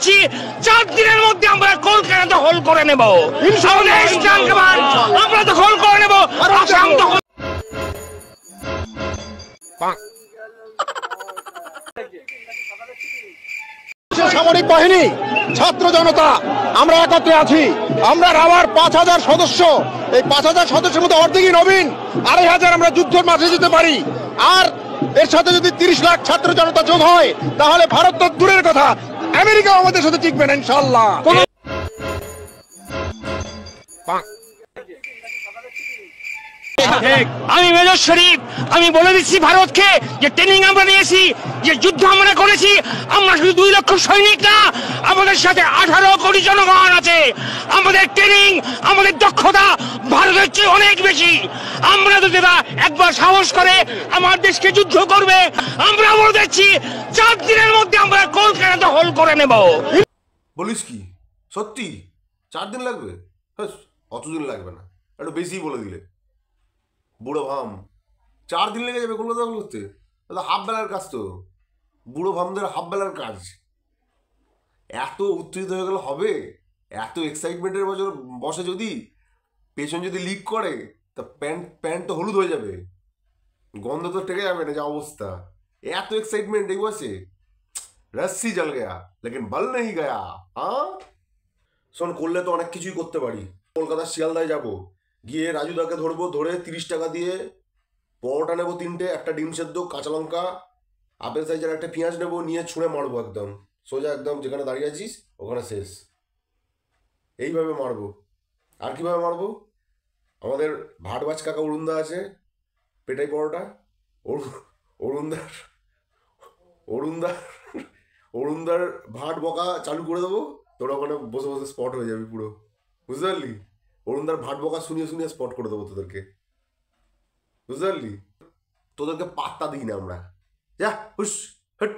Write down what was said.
দিচ্ছি 4 দিনের মধ্যে আমরা কলকাতা দখল করে নেব। আমরা দখল করে নেব, আসাম দখল। সামরিক বাহিনী, ছাত্র জনতা আমরা একত্রে আছি। আমরা রাওয়ার 5000 সদস্য, এই 5000 সদস্যের মধ্যে অর্ধেকই নবীন, 2500 আমরা যুদ্ধের মাঝে যেতে পারি। আর এর সাথে যদি 30 লাখ ছাত্র জনতা যোগ হয় তাহলে ভারত তো দূরের কথা, আমেরিকাও আমাদের সাথে টিকবে না ইনশাআল্লাহ। আমি মেজর শরীফ, আমি বলে দিচ্ছি ভারতকে যে ট্রেনিং আমরা নিয়েছি, যে যুদ্ধ আমরা করেছি, আমরা শুধু 2 লক্ষ সৈনিক না, আমাদের সাথে 18 কোটি জনগণ আছে। আমাদের ট্রেনিং, আমাদের দক্ষতা ভারতের চেয়ে অনেক বেশি। আমরা যদি একবার সাহস করে আমার দেশকে যুদ্ধ করবে, আমরা বলে দিচ্ছি 4 দিনের মধ্যে আমরা কলকাতা দখল করে নেব। বলিস কি সত্যি 4 দিন লাগবে? অতদিন লাগবে না, একটু বেশি বলে দিলে। বুড়ো ভাম 4 দিন লেগে যাবে কলকাতা দখল করতে? তাহলে হাফ বেলার কাজ তো, বুড়ো ভামদের হাফ বেলার কাজ। এত উত্তেজিত হয়ে গেলে হবে? এত এক্সাইটমেন্টের বসে যদি পেছন যদি লিক করে তা প্যান্ট তো হলুদ হয়ে যাবে, গন্ধ তো টেকে যাবে না, যা অবস্থা। এত এক্সাইটমেন্ট এই বসে, রস্সি জল গয়া লেকিন বল নেই গয়া। হ্যাঁ শোন, করলে তো অনেক কিছুই করতে পারি। কলকাতার শিয়ালদায় যাবো, গিয়ে রাজুদাকে ধরবো, ধরে 30 টাকা দিয়ে পরোটা নেবো 3টে, একটা ডিম সেদ্ধ, কাঁচা লঙ্কা, আপেল সাইজের একটা পেঁয়াজ নেবো, নিয়ে ছুঁড়ে মারবো একদম সোজা, একদম যেখানে দাঁড়িয়ে আছিস ওখানে শেষ। এইভাবে মারবো। আর কিভাবে মারবো? আমাদের ভাটবাজ কাকা অরুণদা আছে, পেটাই পরোটা, অরুণদার ভাট বকা চালু করে দেবো, তোরা ওখানে বসে বসে স্পট হয়ে যাবি পুরো, বুঝতে পারলি? অরুণদার ভাট বকা শুনিয়ে স্পট করে দেবো তোদেরকে, বুঝতে পারলি? তোদেরকে পাত্তা দিই না আমরা। যা হুস হট।